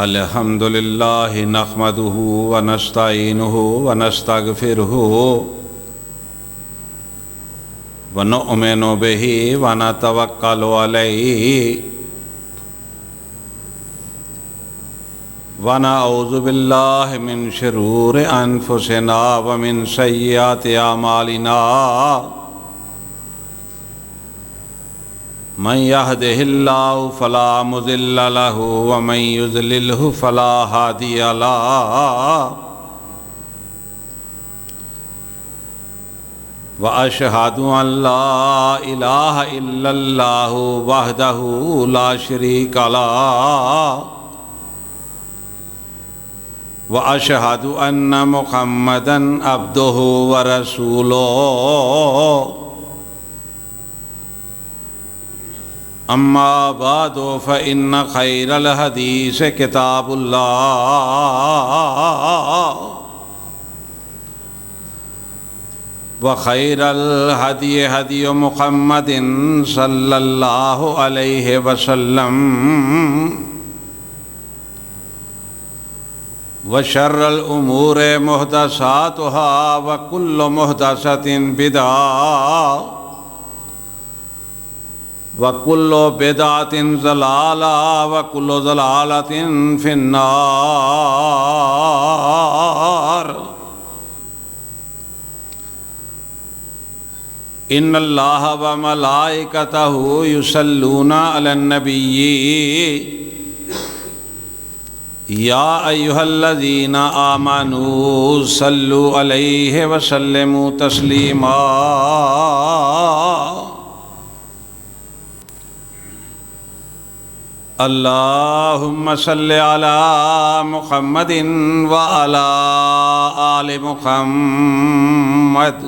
الحمد للہ نحمدہ ونستعینہ ونستغفرہ ونؤمن بہ ونتوکل علیہ ونعوذ باللہ من شرور انفسنا ومن سیئات اعمالنا من يهده الله فلا مضل له ومن يضلله فلا هادي له وأشهد أن لا إله إلا الله وحده لا شريك له وأشهد أن محمدا عبده ورسوله اما بعد فإن خير الحديث كتاب الله وخير الهدي هدي محمد صلى الله عليه وسلم وشر الأمور محدثاتها وكل محدثة بدعة وَكُلُّ بِدْعَةٍ ضَلَالَةٍ وَكُلُّ ضَلَالَةٍ فِي النَّارِ إِنَّ اللَّهَ وَمَلَائِكَتَهُ يُصَلُّونَ عَلَى النَّبِيِّ يَا أَيُّهَا الَّذِينَ آمَنُوا صَلُّوا عَلَيْهِ وَسَلِّمُوا تَسْلِيمًا اللہم صل علی محمد وعلی آل محمد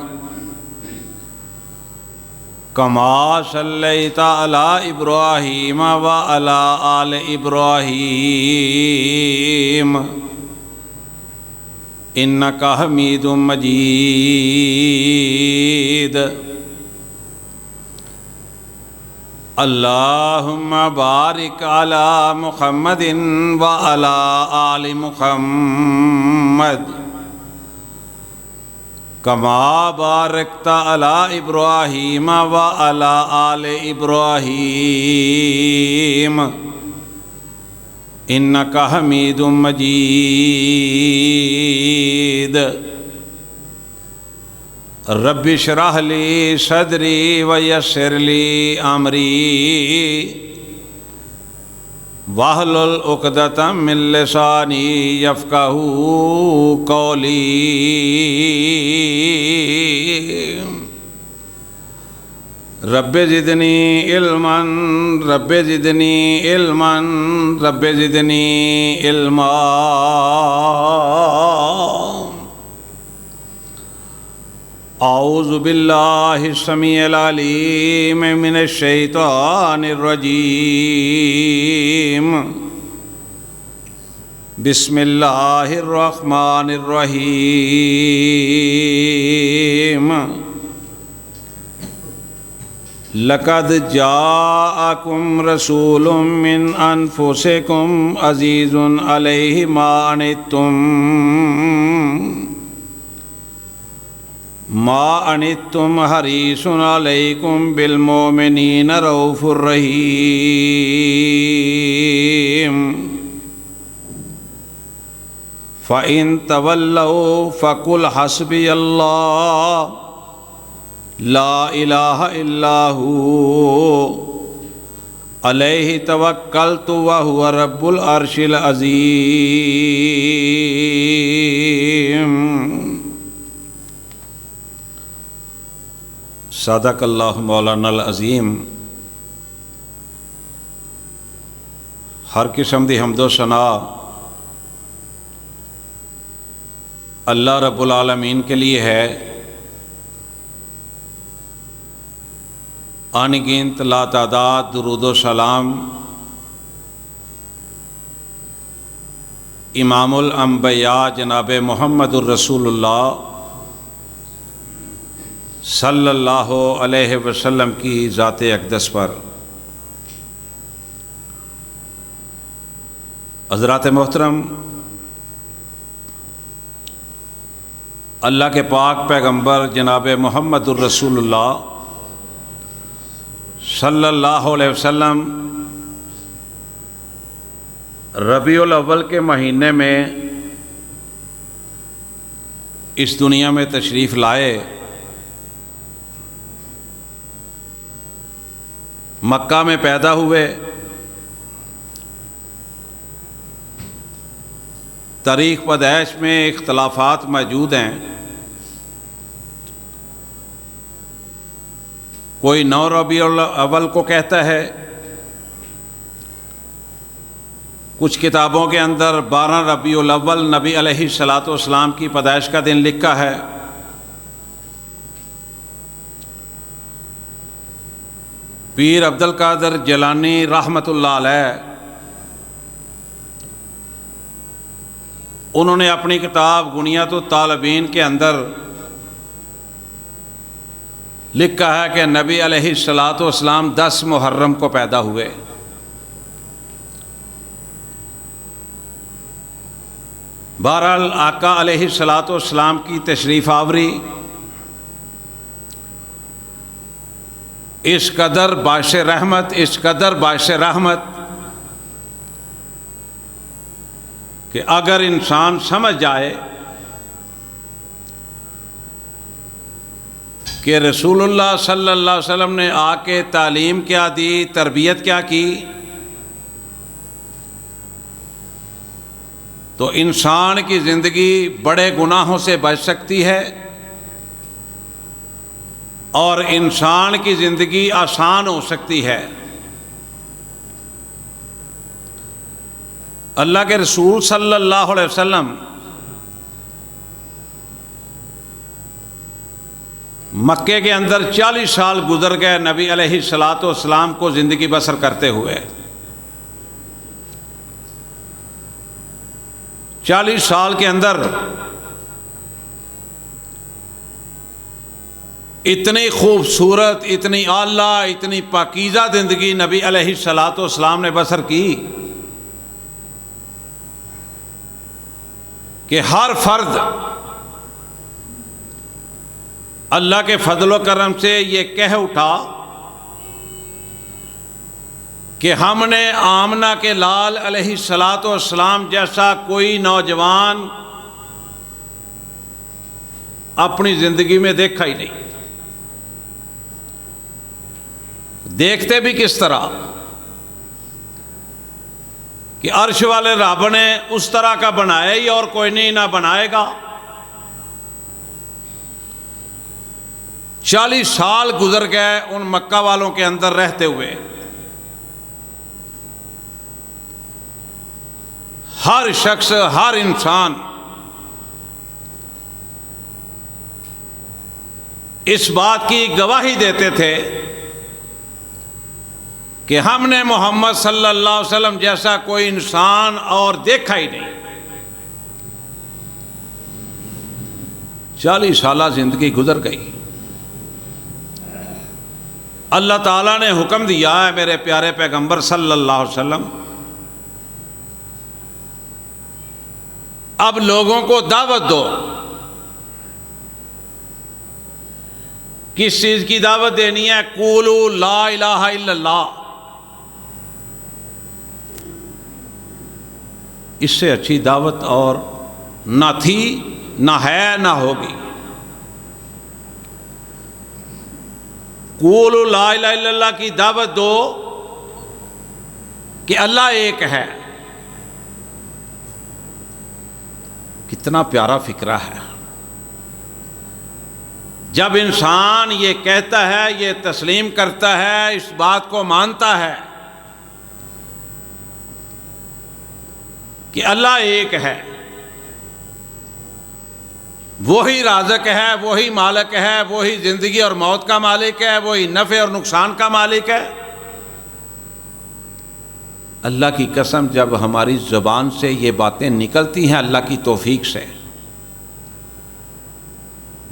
کما صلیت علی ابراہیم وعلی آل ابراہیم انکا حمید مجید اللہم بارک علی محمد وعلی آل محمد کما بارکت علی ابراہیم وعلی آل ابراہیم انکا حمید مجید رب اشرح لی صدری ویسر لی امری واحلل عقدۃ من لسانی یفقہوا قولی رب زدنی علما رب زدنی علما رب زدنی علما اعوذ باللہ السمیع العلیم من الشیطان الرجیم بسم اللہ الرحمن الرحیم لقد جاءکم رسول من انفسکم عزیز علیہ ما عنتم ما عنتم حریص علیکم بالمؤمنین رؤوف رحیم فإن تولوا فقل حسبی اللہ لا الہ الا هو علیہ توکلت وہو رب العرش العظیم صدق اللہ مولانا العظیم۔ ہر قسم دی حمد و ثنا اللہ رب العالمین کے لیے ہے، انگنت لا تعداد درود و سلام امام الانبیاء جناب محمد الرسول اللہ صلی اللہ علیہ وسلم کی ذات اقدس پر حضرات محترم، اللہ کے پاک پیغمبر جناب محمد الرسول اللہ صلی اللہ علیہ وسلم ربیع الاول کے مہینے میں اس دنیا میں تشریف لائے۔ مکہ میں پیدا ہوئے، تاریخ پیدائش میں اختلافات موجود ہیں۔ کوئی 9 ربیع الاول کو کہتا ہے، کچھ کتابوں کے اندر 12 ربیع الاول نبی علیہ الصلاۃ والسلام کی پیدائش کا دن لکھا ہے۔ پیر عبد القادر جیلانی رحمۃ اللہ علیہ، انہوں نے اپنی کتاب غنیۃ الطالبین کے اندر لکھا ہے کہ نبی علیہ الصلاۃ والسلام 10 محرم کو پیدا ہوئے۔ بہرحال آقا علیہ الصلاۃ والسلام کی تشریف آوری اس قدر باعث رحمت کہ اگر انسان سمجھ جائے کہ رسول اللہ صلی اللہ علیہ وسلم نے آ کے تعلیم کیا دی، تربیت کیا کی، تو انسان کی زندگی بڑے گناہوں سے بچ سکتی ہے اور انسان کی زندگی آسان ہو سکتی ہے۔ اللہ کے رسول صلی اللہ علیہ وسلم مکے کے اندر 40 سال گزر گئے نبی علیہ الصلاۃ والسلام کو زندگی بسر کرتے ہوئے۔ 40 سال کے اندر اتنی خوبصورت، اتنی اعلیٰ، اتنی پاکیزہ زندگی نبی علیہ الصلاۃ والسلام نے بسر کی کہ ہر فرد اللہ کے فضل و کرم سے یہ کہہ اٹھا کہ ہم نے آمنہ کے لال علیہ الصلاۃ والسلام جیسا کوئی نوجوان اپنی زندگی میں دیکھا ہی نہیں۔ دیکھتے بھی کس طرح کہ عرش والے رب نے اس طرح کا بنایا ہی اور کوئی نہیں نہ بنائے گا۔ 40 سال گزر گئے ان مکہ والوں کے اندر رہتے ہوئے۔ ہر شخص، ہر انسان اس بات کی گواہی دیتے تھے کہ ہم نے محمد صلی اللہ علیہ وسلم جیسا کوئی انسان اور دیکھا ہی نہیں۔ 40 سالہ زندگی گزر گئی۔ اللہ تعالیٰ نے حکم دیا ہے میرے پیارے پیغمبر صلی اللہ علیہ وسلم، اب لوگوں کو دعوت دو۔ کس چیز کی دعوت دینی ہے؟ قولوا لا الہ الا اللہ۔ اس سے اچھی دعوت اور نہ تھی، نہ ہے، نہ ہوگی۔ قولوا لا الہ الا اللہ کی دعوت دو کہ اللہ ایک ہے۔ کتنا پیارا فکرہ ہے۔ جب انسان یہ کہتا ہے، یہ تسلیم کرتا ہے، اس بات کو مانتا ہے کہ اللہ ایک ہے، وہی رازق ہے، وہی مالک ہے، وہی زندگی اور موت کا مالک ہے، وہی نفع اور نقصان کا مالک ہے، اللہ کی قسم جب ہماری زبان سے یہ باتیں نکلتی ہیں اللہ کی توفیق سے،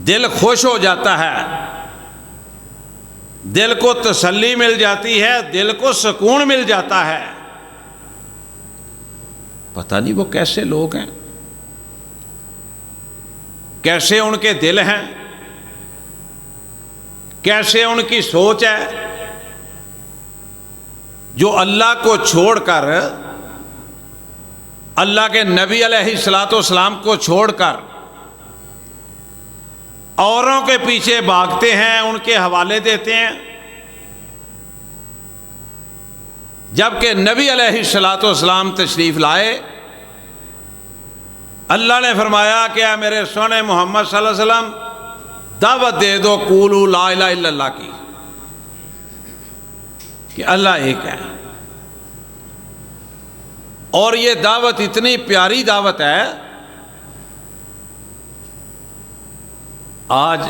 دل خوش ہو جاتا ہے، دل کو تسلی مل جاتی ہے، دل کو سکون مل جاتا ہے۔ پتہ نہیں وہ کیسے لوگ ہیں، کیسے ان کے دل ہیں، کیسے ان کی سوچ ہے، جو اللہ کو چھوڑ کر، اللہ کے نبی علیہ الصلوۃ والسلام کو چھوڑ کر اوروں کے پیچھے بھاگتے ہیں، ان کے حوالے دیتے ہیں، جبکہ نبی علیہ الصلوۃ والسلام تشریف لائے، اللہ نے فرمایا کہ اے میرے سونے محمد صلی اللہ علیہ وسلم دعوت دے دو قولوا لا الہ الا اللہ کی، کہ اللہ ایک ہے۔ اور یہ دعوت اتنی پیاری دعوت ہے، آج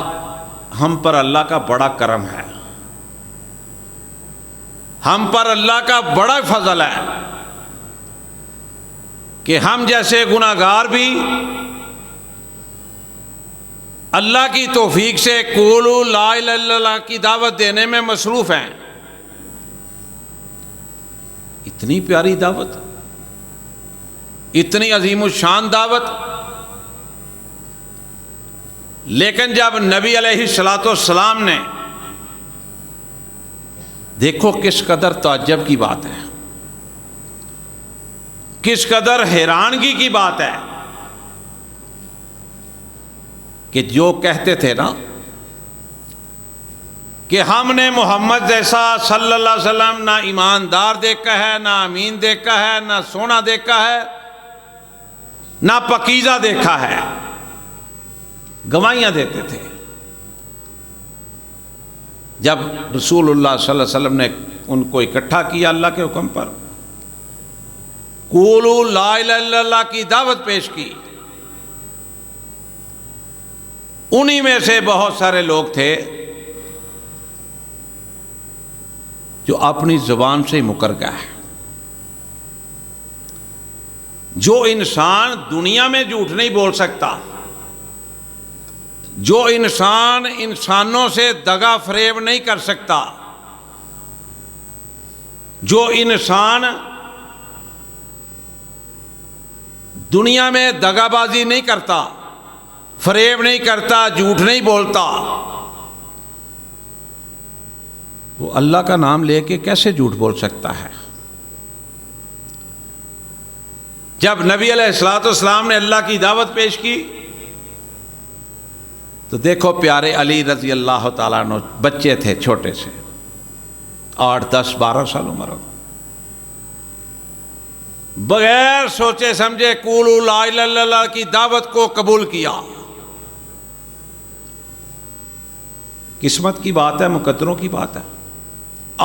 ہم پر اللہ کا بڑا کرم ہے، ہم پر اللہ کا بڑا فضل ہے کہ ہم جیسے گناہگار بھی اللہ کی توفیق سے قولوا لا الہ الا اللہ کی دعوت دینے میں مصروف ہیں۔ اتنی پیاری دعوت، اتنی عظیم الشان دعوت، لیکن جب نبی علیہ الصلوۃ والسلام نے، دیکھو کس قدر تعجب کی بات ہے، کس قدر حیرانگی کی بات ہے کہ جو کہتے تھے نا کہ ہم نے محمد جیسا صلی اللہ علیہ وسلم نہ ایماندار دیکھا ہے، نہ امین دیکھا ہے، نہ سونا دیکھا ہے، نہ پاکیزہ دیکھا ہے، گواہیاں دیتے تھے۔ جب رسول اللہ صلی اللہ علیہ وسلم نے ان کو اکٹھا کیا اللہ کے حکم پر، قولوا لا الہ الا اللہ کی دعوت پیش کی، انہی میں سے بہت سارے لوگ تھے جو اپنی زبان سے ہی مکر گئے۔ جو انسان دنیا میں جھوٹ نہیں بول سکتا، جو انسان انسانوں سے دغا فریب نہیں کر سکتا، جو انسان دنیا میں دغا بازی نہیں کرتا، فریب نہیں کرتا، جھوٹ نہیں بولتا، وہ اللہ کا نام لے کے کیسے جھوٹ بول سکتا ہے؟ جب نبی علیہ الصلوۃ والسلام نے اللہ کی دعوت پیش کی تو دیکھو پیارے علی رضی اللہ تعالیٰ عنہ بچے تھے، چھوٹے سے، 8 10 12 سال عمر ہو، بغیر سوچے سمجھے قولوا لا الہ الا اللہ کی دعوت کو قبول کیا۔ قسمت کی بات ہے، مقدروں کی بات ہے،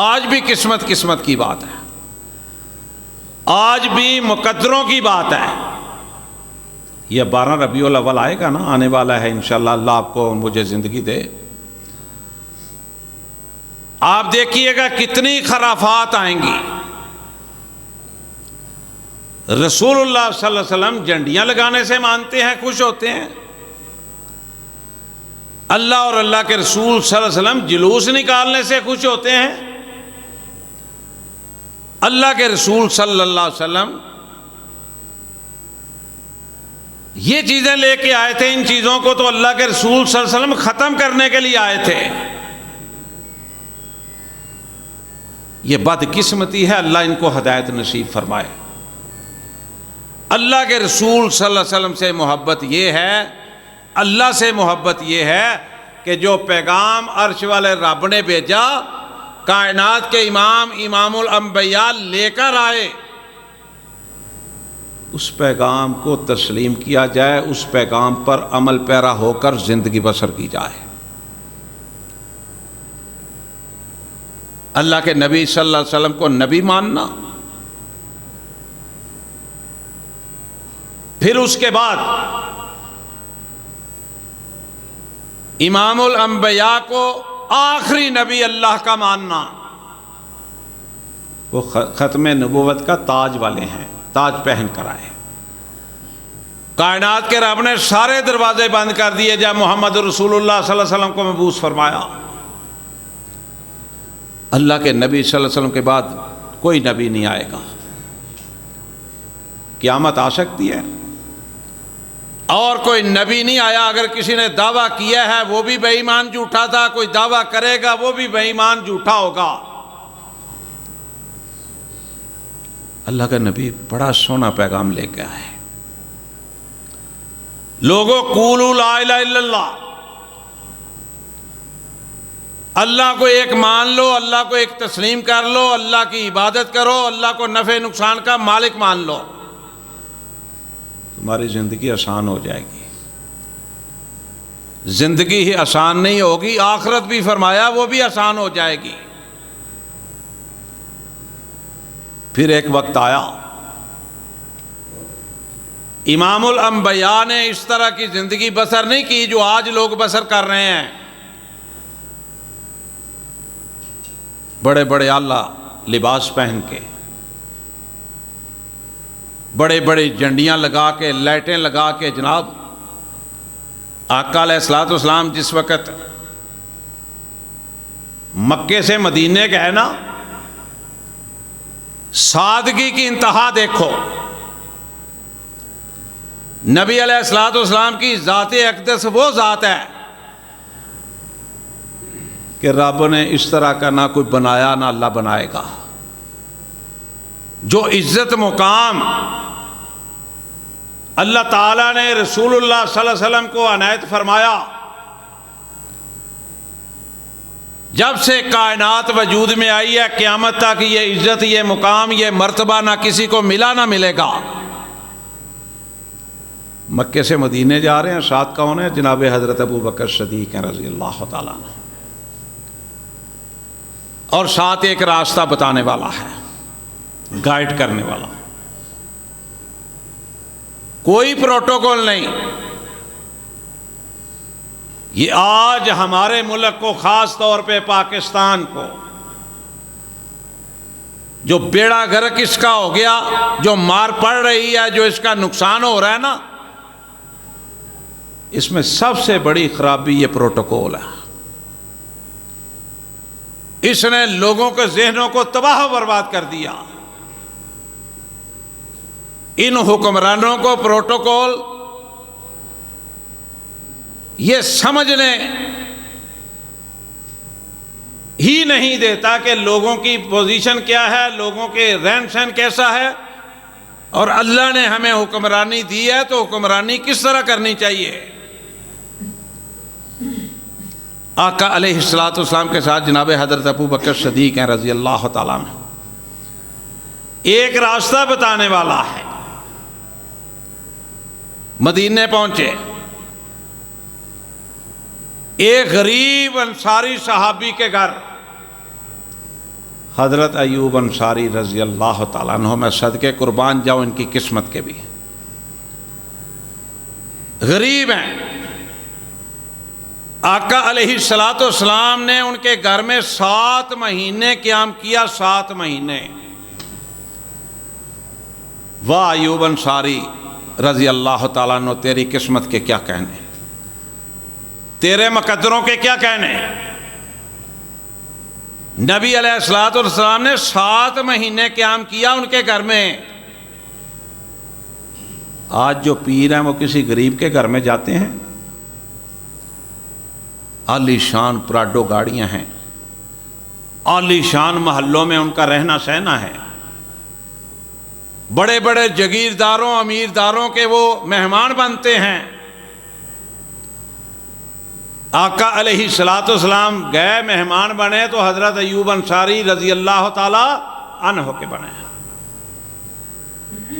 آج بھی قسمت کی بات ہے، آج بھی مقدروں کی بات ہے۔ یہ 12 ربیع الاول آئے گا نا، آنے والا ہے انشاءاللہ، اللہ آپ کو مجھے زندگی دے، آپ دیکھیے گا کتنی خرافات آئیں گی۔ رسول اللہ صلی اللہ علیہ وسلم جھنڈیاں لگانے سے مانتے ہیں، خوش ہوتے ہیں، اللہ اور اللہ کے رسول صلی اللہ علیہ وسلم جلوس نکالنے سے خوش ہوتے ہیں، اللہ کے رسول صلی اللہ علیہ وسلم یہ چیزیں لے کے آئے تھے، ان چیزوں کو تو اللہ کے رسول صلی اللہ علیہ وسلم ختم کرنے کے لیے آئے تھے۔ یہ بدقسمتی ہے، اللہ ان کو ہدایت نصیب فرمائے۔ اللہ کے رسول صلی اللہ علیہ وسلم سے محبت یہ ہے، اللہ سے محبت یہ ہے کہ جو پیغام عرش والے رب نے بھیجا، کائنات کے امام الانبیاء لے کر آئے، اس پیغام کو تسلیم کیا جائے، اس پیغام پر عمل پیرا ہو کر زندگی بسر کی جائے۔ اللہ کے نبی صلی اللہ علیہ وسلم کو نبی ماننا، پھر اس کے بعد امام الانبیاء کو آخری نبی اللہ کا ماننا، وہ ختم نبوت کا تاج والے ہیں، تاج پہن کر آئے۔ کائنات کے رب نے سارے دروازے بند کر دیے جب محمد رسول اللہ صلی اللہ علیہ وسلم کو مبعوث فرمایا۔ اللہ کے نبی صلی اللہ علیہ وسلم کے بعد کوئی نبی نہیں آئے گا، قیامت آ سکتی ہے، اور کوئی نبی نہیں آیا۔ اگر کسی نے دعویٰ کیا ہے وہ بھی بے ایمان جھوٹا تھا، کوئی دعویٰ کرے گا وہ بھی بے ایمان جھوٹا ہوگا۔ اللہ کا نبی بڑا سونا پیغام لے کے آئے، لوگوں قولوا لا الہ الا اللہ، اللہ کو ایک مان لو، اللہ کو ایک تسلیم کر لو، اللہ کی عبادت کرو، اللہ کو نفع نقصان کا مالک مان لو، تمہاری زندگی آسان ہو جائے گی۔ زندگی ہی آسان نہیں ہوگی، آخرت بھی فرمایا وہ بھی آسان ہو جائے گی۔ پھر ایک وقت آیا امام الانبیاء نے اس طرح کی زندگی بسر نہیں کی جو آج لوگ بسر کر رہے ہیں، بڑے بڑے اعلیٰ لباس پہن کے، بڑے بڑے جھنڈیاں لگا کے، لائٹیں لگا کے۔ جناب آقا علیہ الصلوۃ والسلام جس وقت مکے سے مدینے گئے نا، سادگی کی انتہا دیکھو۔ نبی علیہ الصلوۃ والسلام کی ذات اقدس وہ ذات ہے کہ رب نے اس طرح کا نہ کوئی بنایا نہ اللہ بنائے گا۔ جو عزت مقام اللہ تعالیٰ نے رسول اللہ صلی اللہ علیہ وسلم کو عنایت فرمایا، جب سے کائنات وجود میں آئی ہے قیامت تک یہ عزت، یہ مقام، یہ مرتبہ نہ کسی کو ملا نہ ملے گا۔ مکے سے مدینے جا رہے ہیں، ساتھ کون ہے؟ جناب حضرت ابو بکر صدیق ہیں رضی اللہ تعالیٰ عنہ، اور ساتھ ایک راستہ بتانے والا ہے، گائیڈ کرنے والا۔ کوئی پروٹوکول نہیں۔ یہ آج ہمارے ملک کو، خاص طور پہ پاکستان کو، جو بیڑا غرق اس کا ہو گیا، جو مار پڑ رہی ہے، جو اس کا نقصان ہو رہا ہے نا، اس میں سب سے بڑی خرابی یہ پروٹوکول ہے۔ اس نے لوگوں کے ذہنوں کو تباہ و برباد کر دیا۔ ان حکمرانوں کو پروٹوکول یہ سمجھنے ہی نہیں دیتا کہ لوگوں کی پوزیشن کیا ہے، لوگوں کے رہن سہن کیسا ہے، اور اللہ نے ہمیں حکمرانی دی ہے تو حکمرانی کس طرح کرنی چاہیے۔ آقا علیہ الصلوۃ والسلام کے ساتھ جناب حضرت ابو بکر صدیق ہیں رضی اللہ تعالیٰ عنہ، ایک راستہ بتانے والا ہے۔ مدینے پہنچے، ایک غریب انصاری صحابی کے گھر، حضرت ایوب انصاری رضی اللہ تعالیٰ عنہ، میں صدقے قربان جاؤں ان کی قسمت کے بھی، غریب ہیں۔ آقا علیہ الصلوۃ والسلام نے ان کے گھر میں 7 مہینے قیام کیا، 7 مہینے۔ واہ ایوب انصاری رضی اللہ تعالیٰ عنہ، تیری قسمت کے کیا کہنے، تیرے مقدروں کے کیا کہنے۔ نبی علیہ الصلوۃ والسلام نے 7 مہینے قیام کیا ان کے گھر میں۔ آج جو پیر ہیں وہ کسی غریب کے گھر میں جاتے ہیں، عالی شان پراڈو گاڑیاں ہیں، عالی شان محلوں میں ان کا رہنا سہنا ہے، بڑے بڑے جگیرداروں امیرداروں کے وہ مہمان بنتے ہیں۔ آقا علیہ الصلوۃ والسلام گئے، مہمان بنے تو حضرت ایوب انصاری رضی اللہ تعالی عنہ کے بنے۔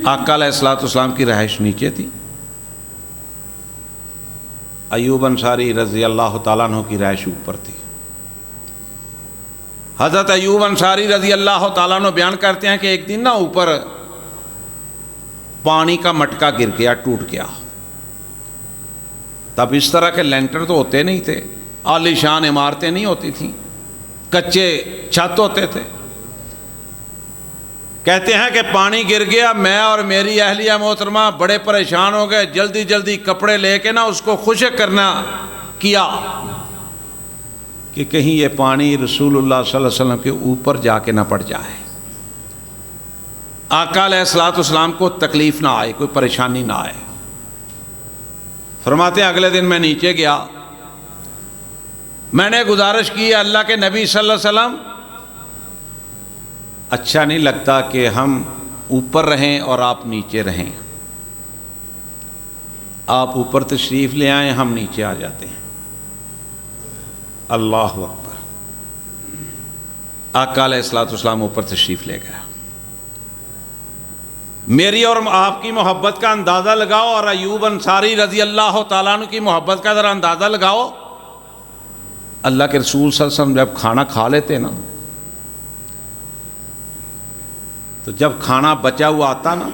آقا علیہ الصلوۃ والسلام کی رہائش نیچے تھی، ایوب انصاری رضی اللہ تعالیٰ عنہ کی رہائش اوپر تھی۔ حضرت ایوب انصاری رضی اللہ تعالیٰ عنہ بیان کرتے ہیں کہ ایک دن نا اوپر پانی کا مٹکا گر گیا، ٹوٹ گیا۔ تب اس طرح کے لینٹر تو ہوتے نہیں تھے، عالی شان عمارتیں نہیں ہوتی تھیں، کچے چھت ہوتے تھے۔ کہتے ہیں کہ پانی گر گیا، میں اور میری اہلیہ محترمہ بڑے پریشان ہو گئے، جلدی جلدی کپڑے لے کے نا اس کو خشک کرنا کیا کہ کہیں یہ پانی رسول اللہ صلی اللہ علیہ وسلم کے اوپر جا کے نہ پڑ جائے۔ آقا علیہ الصلوۃ والسلام کو تکلیف نہ آئے، کوئی پریشانی نہ آئے۔ فرماتے ہیں اگلے دن میں نیچے گیا، میں نے گزارش کی اللہ کے نبی صلی اللہ علیہ وسلم، اچھا نہیں لگتا کہ ہم اوپر رہیں اور آپ نیچے رہیں، آپ اوپر تشریف لے آئیں، ہم نیچے آ جاتے ہیں۔ اللہ اکبر۔ آقا علیہ الصلوۃ والسلام اوپر تشریف لے گیا۔ میری اور آپ کی محبت کا اندازہ لگاؤ اور ایوب انصاری رضی اللہ تعالیٰ عنہ کی محبت کا ذرا اندازہ لگاؤ۔ اللہ کے رسول صلی اللہ علیہ وسلم جب کھانا کھا لیتے نا، تو جب کھانا بچا ہوا آتا نا،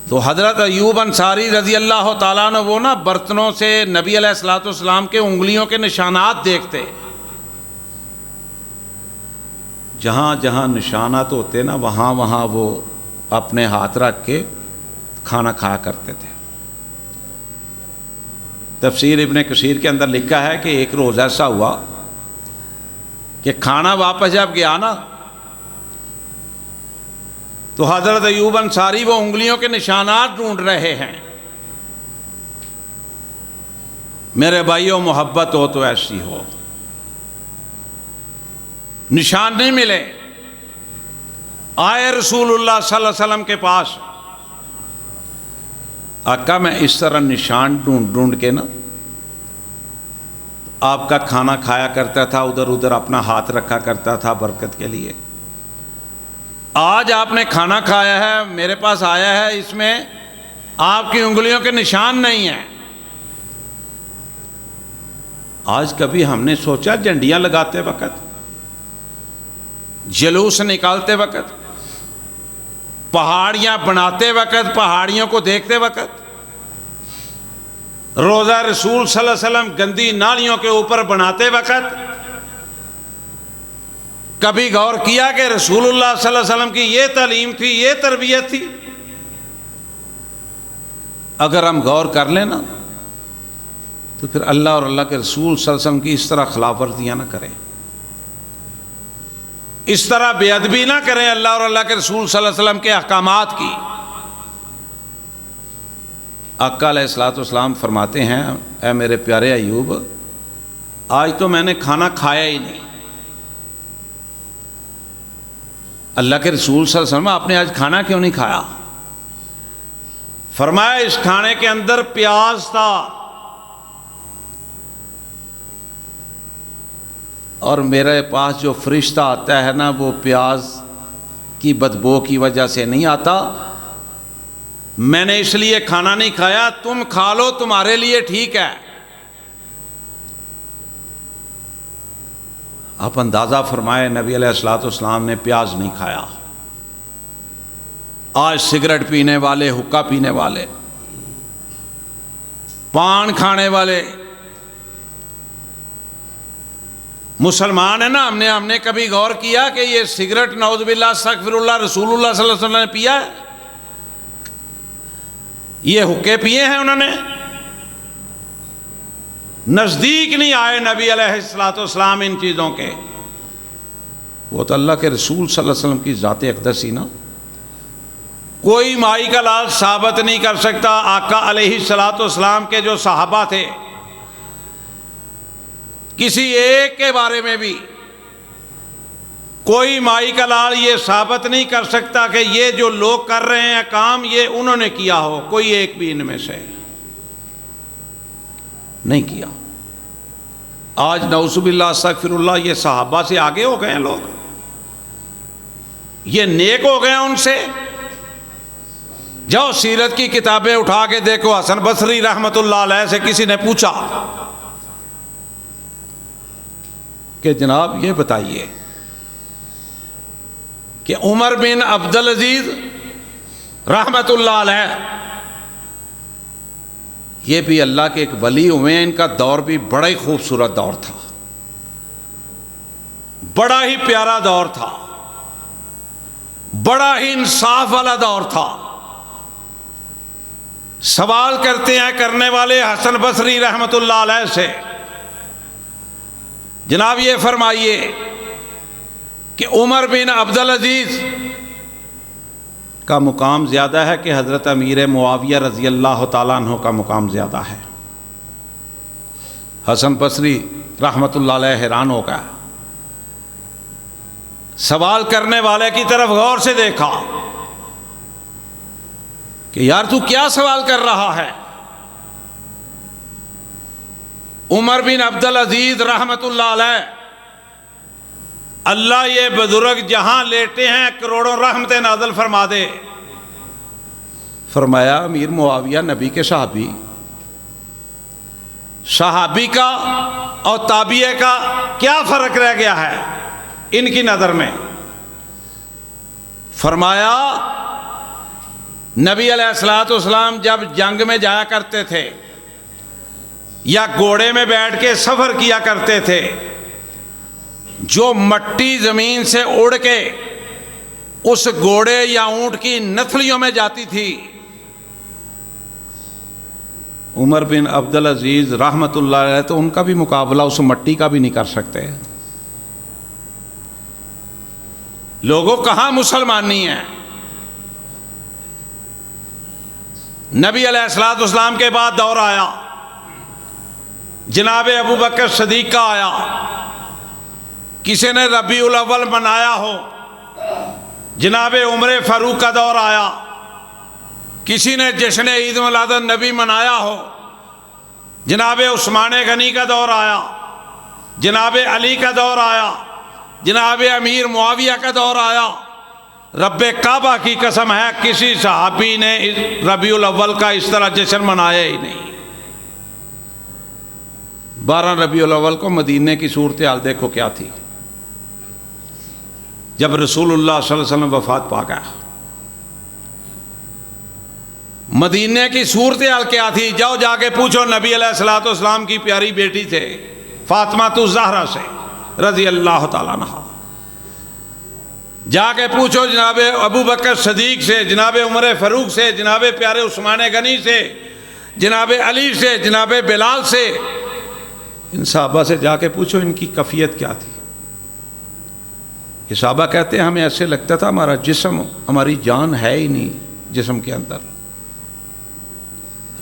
تو حضرت ایوب انصاری رضی اللہ تعالیٰ عنہ وہ نا برتنوں سے نبی علیہ الصلوۃ والسلام کے انگلیوں کے نشانات دیکھتے، جہاں جہاں نشانات ہوتے نا وہاں وہاں وہ اپنے ہاتھ رکھ کے کھانا کھایا کرتے تھے۔ تفسیر ابن کثیر کے اندر لکھا ہے کہ ایک روز ایسا ہوا کہ کھانا واپس جب گیا نا، تو حضرت ایوب انصاری وہ انگلیوں کے نشانات ڈھونڈ رہے ہیں۔ میرے بھائیوں، محبت ہو تو ایسی ہو، نشان نہیں ملے، آئے رسول اللہ صلی اللہ علیہ وسلم کے پاس، آقا میں اس طرح نشان ڈھونڈ ڈھونڈ کے نا آپ کا کھانا کھایا کرتا تھا، ادھر ادھر اپنا ہاتھ رکھا کرتا تھا برکت کے لیے، آج آپ نے کھانا کھایا ہے، میرے پاس آیا ہے، اس میں آپ کی انگلیوں کے نشان نہیں ہیں۔ آج کبھی ہم نے سوچا جھنڈیاں لگاتے وقت، جلوس نکالتے وقت، پہاڑیاں بناتے وقت، پہاڑیوں کو دیکھتے وقت، روضہ رسول صلی اللہ علیہ وسلم گندی نالیوں کے اوپر بناتے وقت کبھی غور کیا کہ رسول اللہ صلی اللہ علیہ وسلم کی یہ تعلیم تھی، یہ تربیت تھی؟ اگر ہم غور کر لیں نا تو پھر اللہ اور اللہ کے رسول صلی اللہ علیہ وسلم کی اس طرح خلاف ورزیاں نہ کریں، اس طرح بے ادبی نہ کریں اللہ اور اللہ کے رسول صلی اللہ علیہ وسلم کے احکامات کی۔ آقا علیہ الصلوۃ والسلام فرماتے ہیں، اے میرے پیارے ایوب، آج تو میں نے کھانا کھایا ہی نہیں۔ اللہ کے رسول صلی اللہ علیہ وسلم، آپ نے آج کھانا کیوں نہیں کھایا؟ فرمایا اس کھانے کے اندر پیاز تھا، اور میرے پاس جو فرشتہ آتا ہے نا وہ پیاز کی بدبو کی وجہ سے نہیں آتا، میں نے اس لیے کھانا نہیں کھایا، تم کھا لو تمہارے لیے ٹھیک ہے۔ آپ اندازہ فرمائے نبی علیہ الصلوۃ والسلام نے پیاز نہیں کھایا۔ آج سگریٹ پینے والے، حقہ پینے والے، پان کھانے والے مسلمان ہیں نا، ہم نے کبھی غور کیا کہ یہ سگریٹ نعوذ باللہ استغفر اللہ رسول اللہ صلی اللہ علیہ وسلم نے پیا ہے؟ یہ حقے پیے ہیں انہوں نے؟ نزدیک نہیں آئے نبی علیہ الصلوۃ والسلام ان چیزوں کے۔ وہ تو اللہ کے رسول صلی اللہ علیہ وسلم کی ذات اقدس ہی نا، کوئی مائی کا لال ثابت نہیں کر سکتا۔ آقا علیہ الصلوۃ والسلام کے جو صحابہ تھے، کسی ایک کے بارے میں بھی کوئی مائی کا لال یہ ثابت نہیں کر سکتا کہ یہ جو لوگ کر رہے ہیں کام یہ انہوں نے کیا ہو، کوئی ایک بھی ان میں سے نہیں کیا۔ آج نعوذ باللہ استغفر اللہ یہ صحابہ سے آگے ہو گئے ہیں لوگ، یہ نیک ہو گئے ہیں ان سے۔ جاؤ سیرت کی کتابیں اٹھا کے دیکھو، حسن بصری رحمت اللہ علیہ سے کسی نے پوچھا کہ جناب یہ بتائیے کہ عمر بن عبدالعزیز رحمت اللہ علیہ یہ بھی اللہ کے ایک ولی ہوئے ہیں، ان کا دور بھی بڑا ہی خوبصورت دور تھا، بڑا ہی پیارا دور تھا، بڑا ہی انصاف والا دور تھا۔ سوال کرتے ہیں کرنے والے حسن بصری رحمت اللہ علیہ سے، جناب یہ فرمائیے کہ عمر بن عبدالعزیز کا مقام زیادہ ہے کہ حضرت امیر معاویہ رضی اللہ تعالیٰ عنہ کا مقام زیادہ ہے؟ حسن بصری رحمۃ اللہ علیہ حیران ہو گیا، سوال کرنے والے کی طرف غور سے دیکھا کہ یار تو کیا سوال کر رہا ہے؟ عمر بن عبدالعزیز رحمۃ اللہ علیہ، اللہ یہ بزرگ جہاں لیٹے ہیں کروڑوں رحمتیں نازل فرما دے، فرمایا امیر معاویہ نبی کے صحابی، صحابی کا اور تابعی کا کیا فرق رہ گیا ہے ان کی نظر میں؟ فرمایا نبی علیہ الصلوۃ والسلام جب جنگ میں جایا کرتے تھے یا گھوڑے میں بیٹھ کے سفر کیا کرتے تھے، جو مٹی زمین سے اڑ کے اس گھوڑے یا اونٹ کی نتھلیوں میں جاتی تھی، عمر بن عبدالعزیز رحمۃ اللہ علیہ تو ان کا بھی مقابلہ اس مٹی کا بھی نہیں کر سکتے۔ لوگوں کہاں مسلمانی ہیں؟ نبی علیہ الصلوۃ والسلام کے بعد دور آیا، جناب ابو بکر صدیق کا آیا، کسی نے ربیع الاول منایا ہو، جناب عمر فاروق کا دور آیا، کسی نے جشن عید میلاد النبی منایا ہو، جناب عثمان غنی کا دور آیا، جناب علی کا دور آیا، جناب امیر معاویہ کا دور آیا، رب کعبہ کی قسم ہے کسی صحابی نے ربیع الاول کا اس طرح جشن منایا ہی نہیں۔ 12 ربیع الاول کو مدینے کی صورتحال دیکھو کیا تھی جب رسول اللہ صلی اللہ علیہ وسلم وفات پا گیا۔ مدینے کی صورتحال کیا تھی؟ جاؤ جا کے پوچھو نبی علیہ الصلوۃ والسلام کی پیاری بیٹی تھے فاطمہ الزہرا سے رضی اللہ تعالیٰ عنہا، جا کے پوچھو جناب ابو بکر صدیق سے، جناب عمر فاروق سے، جناب پیارے عثمان غنی سے، جناب علی سے، جناب بلال سے، ان صحابہ سے جا کے پوچھو ان کی کیفیت کیا تھی۔ یہ صحابہ کہتے ہیں ہمیں ایسے لگتا تھا ہمارا جسم، ہماری جان ہے ہی نہیں جسم کے اندر۔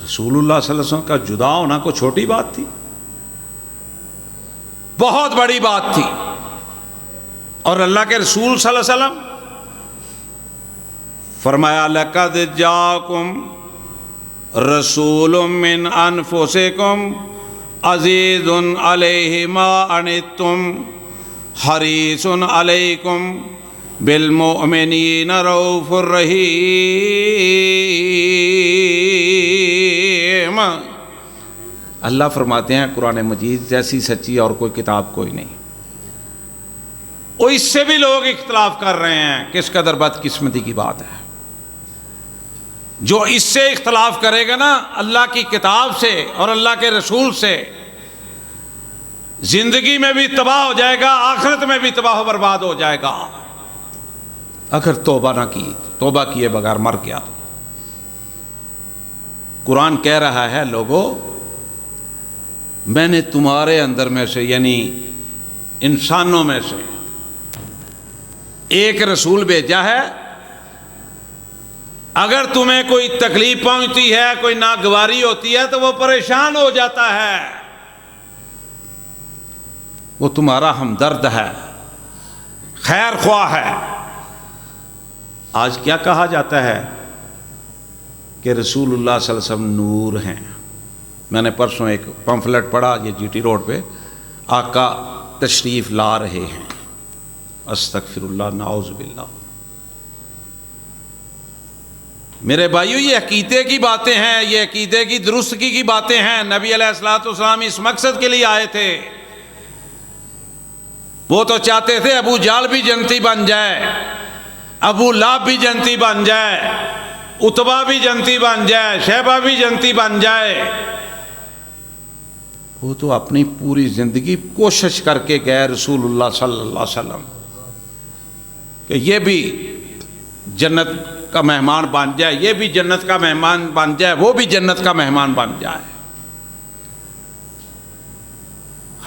رسول اللہ صلی اللہ علیہ وسلم کا جدا ہونا کوئی چھوٹی بات تھی؟ بہت بڑی بات تھی۔ اور اللہ کے رسول صلی اللہ علیہ وسلم فرمایا لَقَدْ جَاءَكُمْ رَسُولٌ مِّنْ أَنفُسِكُمْ عَزِيزٌ عَلَيْهِ مَا عَنِتُّمْ حَرِيصٌ عَلَيْكُمْ بِالْمُؤْمِنِينَ رَءُوفٌ رَحِيمٌ۔ اللہ فرماتے ہیں قرآن مجید جیسی سچی اور کوئی کتاب کوئی نہیں۔ اور اس سے بھی لوگ اختلاف کر رہے ہیں، کس قدر بدقسمتی کی بات ہے۔ جو اس سے اختلاف کرے گا نا اللہ کی کتاب سے اور اللہ کے رسول سے، زندگی میں بھی تباہ ہو جائے گا، آخرت میں بھی تباہ و برباد ہو جائے گا اگر توبہ نہ کی، توبہ کیے بغیر مر گیا۔ قرآن کہہ رہا ہے لوگوں میں نے تمہارے اندر میں سے یعنی انسانوں میں سے ایک رسول بھیجا ہے، اگر تمہیں کوئی تکلیف پہنچتی ہے، کوئی ناگواری ہوتی ہے تو وہ پریشان ہو جاتا ہے، وہ تمہارا ہمدرد ہے، خیر خواہ ہے۔ آج کیا کہا جاتا ہے کہ رسول اللہ صلی اللہ علیہ وسلم نور ہیں۔ میں نے پرسوں ایک پمفلٹ پڑھا، یہ جی ٹی روڈ پہ آقا تشریف لا رہے ہیں، استغفر اللہ نعوذ باللہ۔ میرے بھائیو یہ عقیدے کی باتیں ہیں، یہ عقیدے کی درستگی کی باتیں ہیں۔ نبی علیہ الصلوۃ والسلام اس مقصد کے لیے آئے تھے، وہ تو چاہتے تھے ابو جہل بھی جنتی بن جائے، ابو لہب بھی جنتی بن جائے، عتبہ بھی جنتی بن جائے، شیبہ بھی جنتی بن جائے۔ وہ تو اپنی پوری زندگی کوشش کر کے گئے رسول اللہ صلی اللہ علیہ وسلم کہ یہ بھی جنت کا مہمان بن جائے، یہ بھی جنت کا مہمان بن جائے، وہ بھی جنت کا مہمان بن جائے۔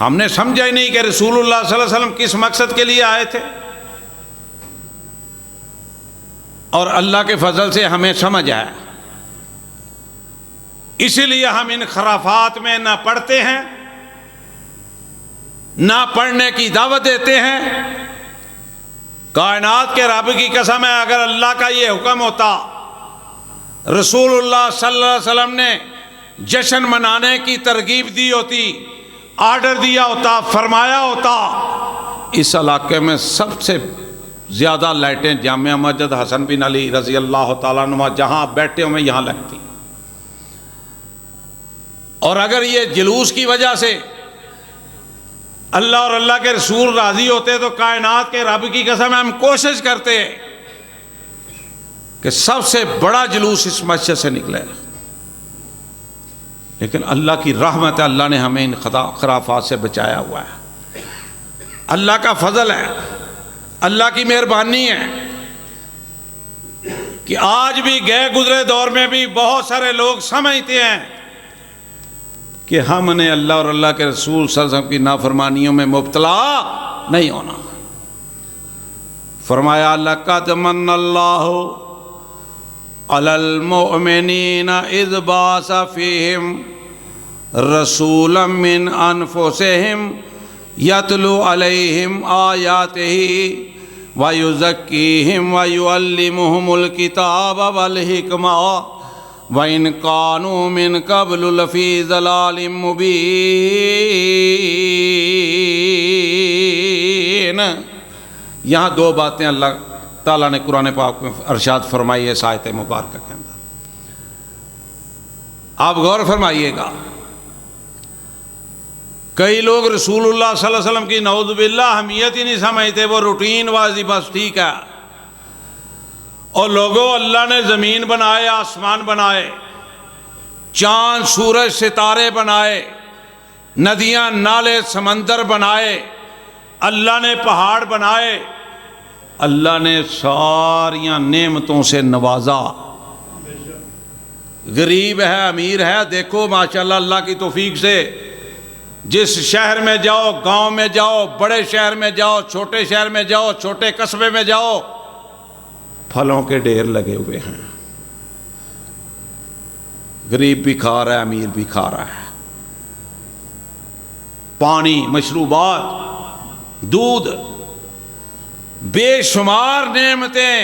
ہم نے سمجھا ہی نہیں کہ رسول اللہ صلی اللہ علیہ وسلم کس مقصد کے لیے آئے تھے۔ اور اللہ کے فضل سے ہمیں سمجھ آیا، اسی لیے ہم ان خرافات میں نہ پڑھتے ہیں نہ پڑھنے کی دعوت دیتے ہیں۔ کائنات کے رب کی قسم ہے، اگر اللہ کا یہ حکم ہوتا، رسول اللہ صلی اللہ علیہ وسلم نے جشن منانے کی ترغیب دی ہوتی، آرڈر دیا ہوتا، فرمایا ہوتا، اس علاقے میں سب سے زیادہ لائٹیں جامع مسجد حسن بن علی رضی اللہ تعالیٰ عنہ جہاں بیٹھے ہوئے یہاں لگتی، اور اگر یہ جلوس کی وجہ سے اللہ اور اللہ کے رسول راضی ہوتے تو کائنات کے رب کی قسم ہم کوشش کرتے کہ سب سے بڑا جلوس اس مسجد سے نکلے، لیکن اللہ کی رحمت ہے، اللہ نے ہمیں ان خرافات سے بچایا ہوا ہے، اللہ کا فضل ہے، اللہ کی مہربانی ہے کہ آج بھی گئے گزرے دور میں بھی بہت سارے لوگ سمجھتے ہیں کہ ہم نے اللہ اور اللہ کے رسول صلی اللہ علیہ وسلم کی نافرمانیوں میں مبتلا نہیں ہونا۔ فرمایا لقد من اللہ علی المؤمنین اذ بعث فیہم رسولا من انفسہم یتلو علیہم آیاتہ ویزکیہم ویعلمہم الکتاب والحکمہ وَإِن كَانُوا مِن قَبْلُ لَفِي ضَلَالٍ مُبِينٍ۔ یہاں دو باتیں اللہ تعالیٰ نے قرآن پاک میں ارشاد فرمائی ہے اس آیت مبارکہ کے اندر، آپ غور فرمائیے گا۔ کئی لوگ رسول اللہ صلی اللہ علیہ وسلم کی نعوذ باللہ اہمیت ہی نہیں سمجھتے، وہ روٹین بازی بس ٹھیک ہے۔ اور لوگوں، اللہ نے زمین بنائے، آسمان بنائے، چاند سورج ستارے بنائے، ندیاں نالے سمندر بنائے، اللہ نے پہاڑ بنائے، اللہ نے ساریاں نعمتوں سے نوازا۔ غریب ہے امیر ہے، دیکھو ماشاءاللہ اللہ کی توفیق سے جس شہر میں جاؤ، گاؤں میں جاؤ، بڑے شہر میں جاؤ، چھوٹے شہر میں جاؤ، چھوٹے قصبے میں جاؤ، پھلوں کے ڈھیر لگے ہوئے ہیں، غریب بھی کھا رہا ہے، امیر بھی کھا رہا ہے، پانی، مشروبات، دودھ، بے شمار نعمتیں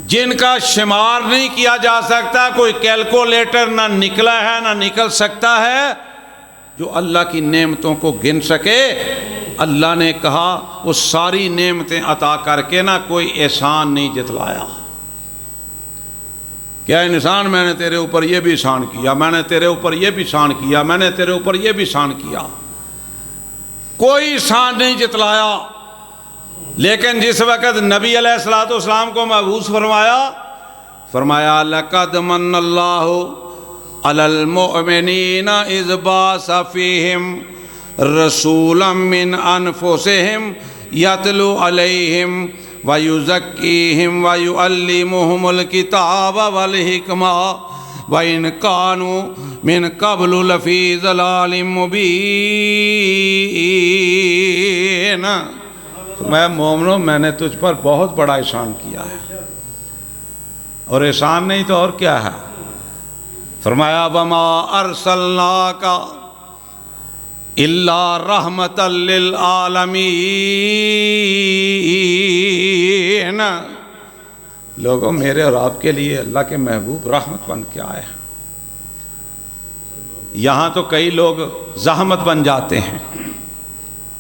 جن کا شمار نہیں کیا جا سکتا، کوئی کیلکولیٹر نہ نکلا ہے نہ نکل سکتا ہے جو اللہ کی نعمتوں کو گن سکے۔ اللہ نے کہا وہ ساری نعمتیں عطا کر کے نہ کوئی احسان نہیں جتلایا۔ کیا انسان، میں نے تیرے اوپر یہ بھی احسان کیا، میں نے تیرے اوپر یہ بھی احسان کیا، میں نے تیرے اوپر یہ بھی احسان کیا، کوئی احسان نہیں جتلایا۔ لیکن جس وقت نبی علیہ الصلوۃ والسلام کو مبعوث فرمایا لقد من اللہ علی المؤمنین اذ بعث فیہم رسولا من انفسہم یتلو علیہم ویزکیہم ویعلمہم الکتاب والحکمہ وَإِن كَانُوا مِن قَبْلُ لَفِي ضَلَالٍ مُبِينٍ۔ میں مومنوں، میں نے تجھ پر بہت بڑا احسان کیا ہے، اور احسان نہیں تو اور کیا ہے؟ فرمایا وَمَا أَرْسَلْنَاكَ إِلَّا رَحْمَةً لِّلْعَالَمِينَ۔ لوگوں، میرے اور آپ کے لیے اللہ کے محبوب رحمت بن کے آئے ہیں۔ یہاں تو کئی لوگ زحمت بن جاتے ہیں،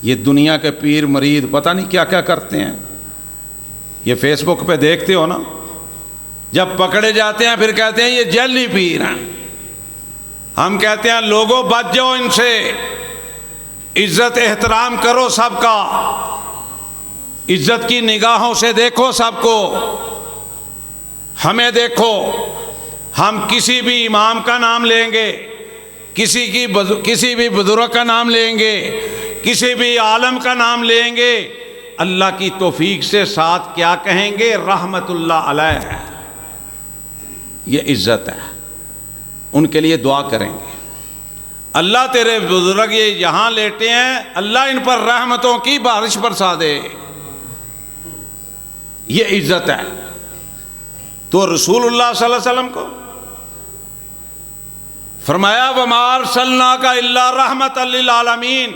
یہ دنیا کے پیر مرید پتہ نہیں کیا کیا کرتے ہیں۔ یہ فیس بک پہ دیکھتے ہو نا، جب پکڑے جاتے ہیں پھر کہتے ہیں یہ جعلی پیر ہیں۔ ہم کہتے ہیں لوگوں بچ جاؤ ان سے، عزت احترام کرو سب کا، عزت کی نگاہوں سے دیکھو سب کو، ہمیں دیکھو، ہم کسی بھی امام کا نام لیں گے، کسی بھی بزرگ کا نام لیں گے، کسی بھی عالم کا نام لیں گے، اللہ کی توفیق سے ساتھ کیا کہیں گے؟ رحمت اللہ علیہ۔ یہ عزت ہے، ان کے لیے دعا کریں گے، اللہ تیرے بزرگ یہ یہاں لیٹے ہیں، اللہ ان پر رحمتوں کی بارش برسا دے۔ یہ عزت ہے۔ تو رسول اللہ صلی اللہ علیہ وسلم کو فرمایا وما ارسلناک الا رحمۃ للعالمین،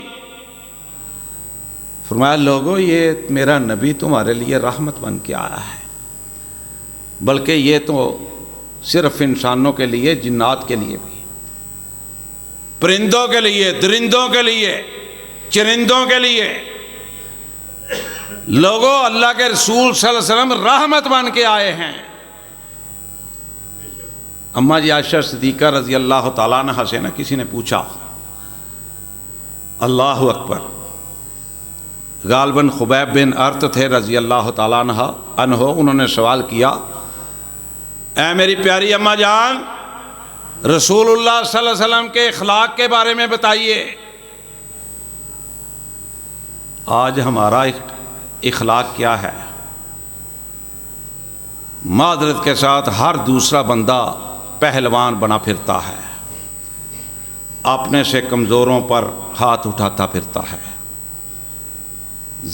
فرمایا لوگو یہ میرا نبی تمہارے لیے رحمت بن کے آیا ہے، بلکہ یہ تو صرف انسانوں کے لیے، جنات کے لیے بھی، پرندوں کے لیے، درندوں کے لیے، چرندوں کے لیے، لوگوں اللہ کے رسول صلی اللہ علیہ وسلم رحمت بن کے آئے ہیں۔ اماں جی عائشہ صدیقہ رضی اللہ تعالیٰ عنہ سے نا کسی نے پوچھا، اللہ اکبر، غالباً خبیب بن ارت تھے رضی اللہ تعالیٰ عنہ، انہوں نے سوال کیا، اے میری پیاری اماں جان، رسول اللہ صلی اللہ علیہ وسلم کے اخلاق کے بارے میں بتائیے۔ آج ہمارا اخلاق کیا ہے؟ معذرت کے ساتھ ہر دوسرا بندہ پہلوان بنا پھرتا ہے، اپنے سے کمزوروں پر ہاتھ اٹھاتا پھرتا ہے،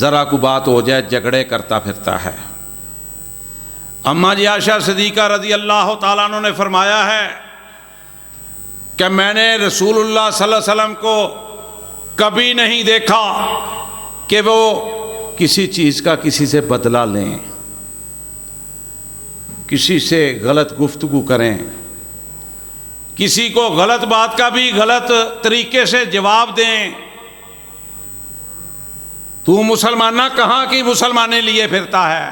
ذرا کو بات ہو جائے جھگڑے کرتا پھرتا ہے۔ اماں جی عائشہ صدیقہ رضی اللہ تعالیٰ عنہ نے فرمایا ہے کہ میں نے رسول اللہ صلی اللہ علیہ وسلم کو کبھی نہیں دیکھا کہ وہ کسی چیز کا کسی سے بدلہ لیں، کسی سے غلط گفتگو کریں، کسی کو غلط بات کا بھی غلط طریقے سے جواب دیں۔ تو مسلمانہ کہاں کی مسلمانے لیے پھرتا ہے؟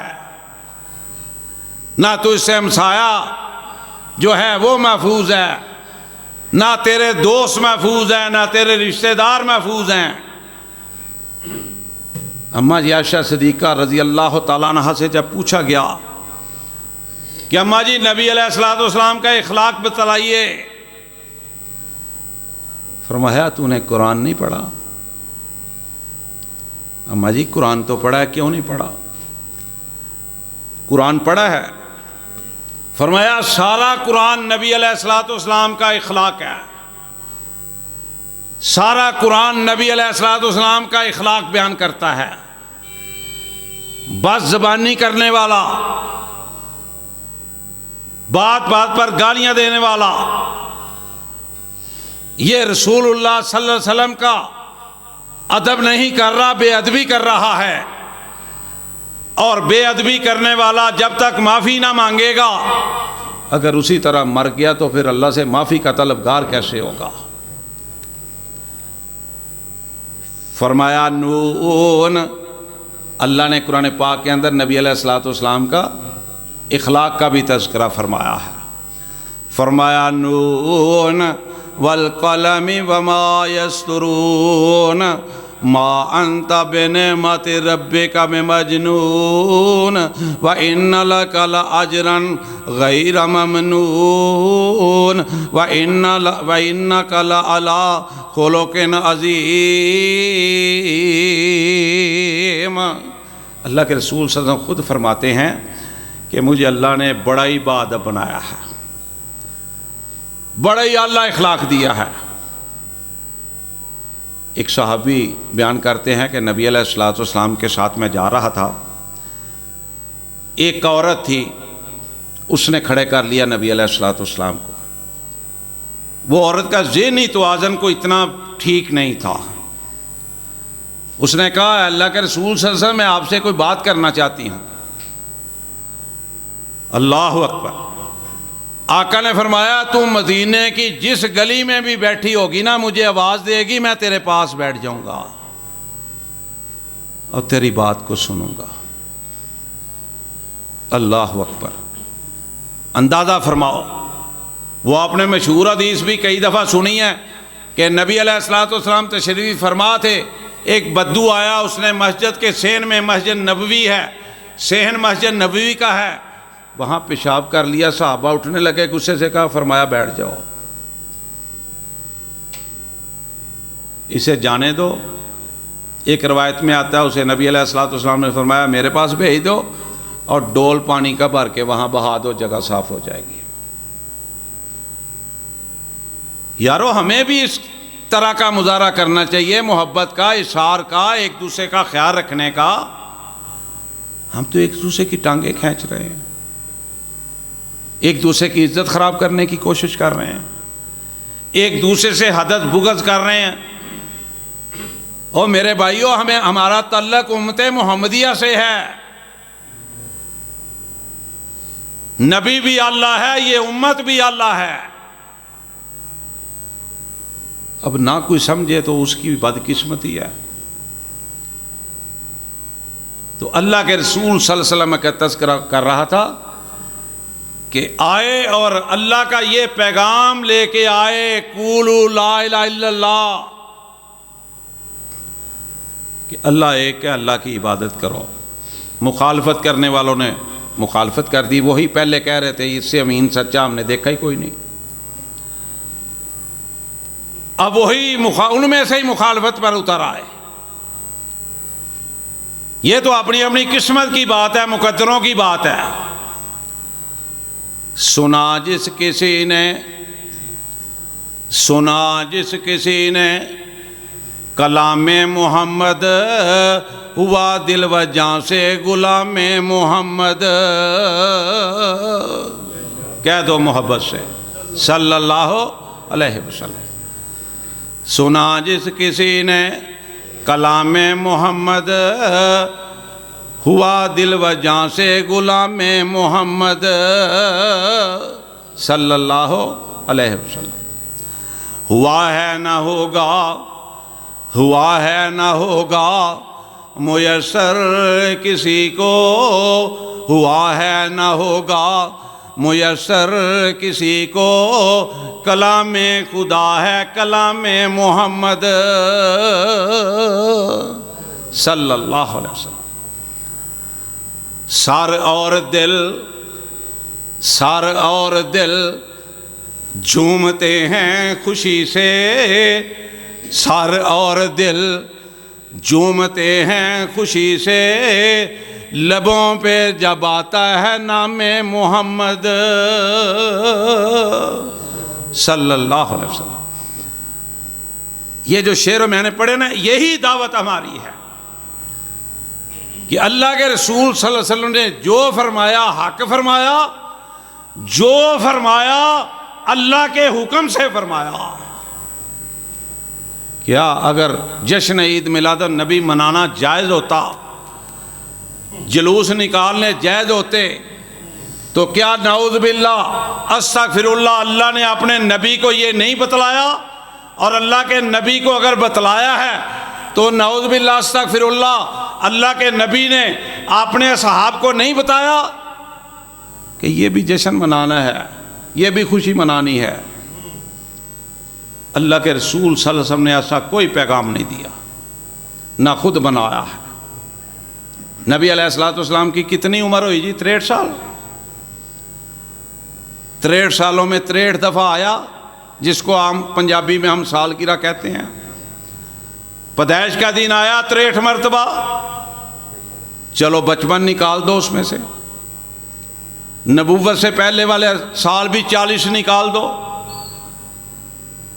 نہ تو اس سے ہمسایہ جو ہے وہ محفوظ ہے، نہ تیرے دوست محفوظ ہیں، نہ تیرے رشتہ دار محفوظ ہیں۔ اماں جی عائشہ صدیقہ رضی اللہ تعالیٰ عنہ سے جب پوچھا گیا کہ اماں جی نبی علیہ الصلوۃ والسلام کا اخلاق بتلائیے، فرمایا تو نے قرآن نہیں پڑھا؟ اماں جی قرآن تو پڑھا ہے، کیوں نہیں پڑھا؟ قرآن پڑھا ہے۔ فرمایا سارا قرآن نبی علیہ الصلوۃ والسلام کا اخلاق ہے، سارا قرآن نبی علیہ الصلوۃ والسلام کا اخلاق بیان کرتا ہے۔ بس زبانی کرنے والا، بات بات پر گالیاں دینے والا، یہ رسول اللہ صلی اللہ علیہ وسلم کا ادب نہیں کر رہا، بے ادبی کر رہا ہے۔ اور بے ادبی کرنے والا جب تک معافی نہ مانگے گا، اگر اسی طرح مر گیا تو پھر اللہ سے معافی کا طلبگار کیسے ہوگا؟ فرمایا نون، اللہ نے قرآن پاک کے اندر نبی علیہ الصلوۃ والسلام کا اخلاق کا بھی تذکرہ فرمایا ہے۔ فرمایا نون والقلم وما یسطرون ما انت بنعمت ربک بمجنون وان لک لاجرا غیر ممنون وانک لعلی خلق عظیم۔ اللہ کے رسول صلی اللہ علیہ وسلم خود فرماتے ہیں کہ مجھے اللہ نے بڑا ہی باادب بنایا ہے، بڑا ہی اعلیٰ اخلاق دیا ہے۔ ایک صحابی بیان کرتے ہیں کہ نبی علیہ الصلوۃ والسلام کے ساتھ میں جا رہا تھا، ایک عورت تھی، اس نے کھڑے کر لیا نبی علیہ الصلوۃ والسلام کو۔ وہ عورت کا ذہنی توازن کو اتنا ٹھیک نہیں تھا، اس نے کہا اللہ کے رسول صلی اللہ علیہ وسلم میں آپ سے کوئی بات کرنا چاہتی ہوں۔ اللہ اکبر۔ آقا نے فرمایا تم مدینے کی جس گلی میں بھی بیٹھی ہوگی نا، مجھے آواز دے گی، میں تیرے پاس بیٹھ جاؤں گا اور تیری بات کو سنوں گا۔ اللہ اکبر۔ اندازہ فرماؤ، وہ آپ نے مشہور حدیث بھی کئی دفعہ سنی ہے کہ نبی علیہ الصلوۃ والسلام تشریف فرما تھے، ایک بدو آیا، اس نے مسجد کے صحن میں، مسجد نبوی ہے، صحن مسجد نبوی کا ہے، وہاں پیشاب کر لیا، صحابہ اٹھنے لگے، غصے سے کہا فرمایا بیٹھ جاؤ، اسے جانے دو۔ ایک روایت میں آتا ہے اسے نبی علیہ الصلوۃ والسلام نے فرمایا میرے پاس بھیج دو اور ڈول پانی کا بھر کے وہاں بہا دو، جگہ صاف ہو جائے گی۔ یارو ہمیں بھی اس طرح کا مظاہرہ کرنا چاہیے، محبت کا، اظہار کا، ایک دوسرے کا خیال رکھنے کا۔ ہم تو ایک دوسرے کی ٹانگیں کھینچ رہے ہیں۔ ایک دوسرے کی عزت خراب کرنے کی کوشش کر رہے ہیں، ایک دوسرے سے حدت بغض کر رہے ہیں۔ اور میرے بھائیوں، ہمارا تعلق امت محمدیہ سے ہے، نبی بھی اللہ ہے، یہ امت بھی اللہ ہے۔ اب نہ کوئی سمجھے تو اس کی بدقسمتی ہے۔ تو اللہ کے رسول صلی اللہ علیہ وسلم کا تذکرہ کر رہا تھا کہ آئے اور اللہ کا یہ پیغام لے کے آئے، قولوا لا الہ الا اللہ، کہ اللہ ایک ہے، اللہ کی عبادت کرو۔ مخالفت کرنے والوں نے مخالفت کر دی، وہی پہلے کہہ رہے تھے اس سے امین سچا ہم نے دیکھا ہی کوئی نہیں، اب وہی ان میں سے ہی مخالفت پر اتر آئے۔ یہ تو اپنی اپنی قسمت کی بات ہے، مقدروں کی بات ہے۔ سنا جس کسی نے کلام محمد، ہوا دل و جاں سے غلام محمد۔ کہہ دو محبت سے صلی اللہ علیہ وسلم۔ سنا جس کسی نے کلام محمد، ہوا دل و جاں سے غلام محمد صلی اللہ علیہ وسلم۔ ہوا ہے نہ ہوگا، ہوا ہے نہ ہوگا میسر کسی کو، ہوا ہے نہ ہوگا میسر کسی کو، کلام خدا ہے کلام محمد صلی اللہ علیہ وسلم۔ سر اور دل جھومتے ہیں خوشی سے، سر اور دل جھومتے ہیں خوشی سے، لبوں پہ جب آتا ہے نام محمد صلی اللہ علیہ وسلم۔ یہ جو شعر میں نے پڑھے نا، یہی دعوت ہماری ہے کہ اللہ کے رسول صلی اللہ علیہ وسلم نے جو فرمایا حق فرمایا، جو فرمایا اللہ کے حکم سے فرمایا۔ کیا اگر جشن عید میلاد النبی منانا جائز ہوتا، جلوس نکالنے جائز ہوتے، تو کیا نعوذ باللہ استغفر اللہ اللہ نے اپنے نبی کو یہ نہیں بتلایا؟ اور اللہ کے نبی کو اگر بتلایا ہے تو نعوذ باللہ استغفر اللہ اللہ کے نبی نے اپنے اصحاب کو نہیں بتایا کہ یہ بھی جشن منانا ہے، یہ بھی خوشی منانی ہے؟ اللہ کے رسول صلی اللہ علیہ وسلم نے ایسا کوئی پیغام نہیں دیا، نہ خود بنایا ہے۔ نبی علیہ السلام کی کتنی عمر ہوئی جی؟ 63 سال۔ 63 سالوں میں 63 دفعہ آیا، جس کو عام پنجابی میں ہم سالگرہ کہتے ہیں۔ پیدائش کا دن آیا 63 مرتبہ، چلو بچپن نکال دو اس میں سے، نبوت سے پہلے والے سال بھی 40 نکال دو،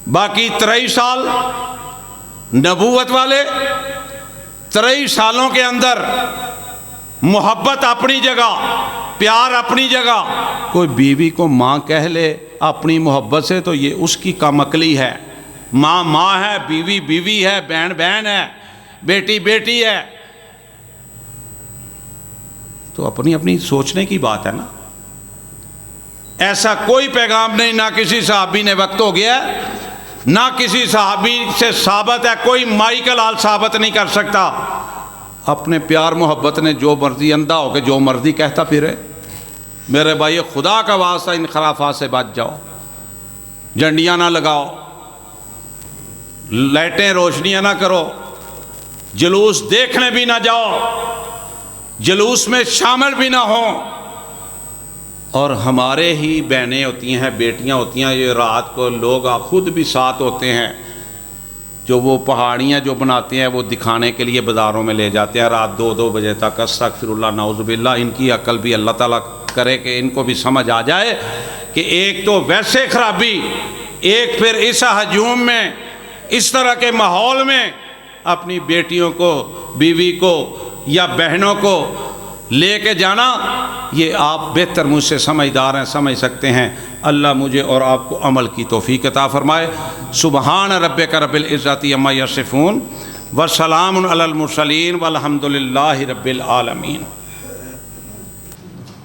باقی 23 سال نبوت والے۔ 23 سالوں کے اندر محبت اپنی جگہ، پیار اپنی جگہ۔ کوئی بیوی کو ماں کہہ لے اپنی محبت سے تو یہ اس کی کم عقلی ہے۔ ماں ماں ہے، بیوی بیوی ہے، بہن بہن ہے، بیٹی بیٹی ہے۔ تو اپنی اپنی سوچنے کی بات ہے نا۔ ایسا کوئی پیغام نہیں، نہ کسی صحابی نے، وقت ہو گیا ہے، نہ کسی صحابی سے ثابت ہے، کوئی مائیکل آل ثابت نہیں کر سکتا۔ اپنے پیار محبت نے جو مرضی اندھا ہو کے جو مرضی کہتا پھرے۔ میرے بھائی خدا کا واسطہ ان خرافات سے بچ جاؤ، جھنڈیاں نہ لگاؤ، لائٹیں روشنیاں نہ کرو، جلوس دیکھنے بھی نہ جاؤ، جلوس میں شامل بھی نہ ہوں۔ اور ہمارے ہی بہنیں ہوتی ہیں، بیٹیاں ہوتی ہیں، یہ رات کو لوگ خود بھی ساتھ ہوتے ہیں، جو وہ پہاڑیاں جو بناتے ہیں وہ دکھانے کے لیے بازاروں میں لے جاتے ہیں رات 2 بجے تک۔ استغفر اللہ نعوذ باللہ۔ ان کی عقل بھی اللہ تعالیٰ کرے کہ ان کو بھی سمجھ آ جائے کہ ایک تو ویسے خرابی، ایک پھر اس ہجوم میں، اس طرح کے ماحول میں اپنی بیٹیوں کو، بیوی کو یا بہنوں کو لے کے جانا، یہ آپ بہتر مجھ سے سمجھدار ہیں، سمجھ سکتے ہیں۔ اللہ مجھے اور آپ کو عمل کی توفیق عطا فرمائے۔ سبحان ربک رب العزت عما یصفون وسلام علی المرسلین والحمد للہ رب العالمین۔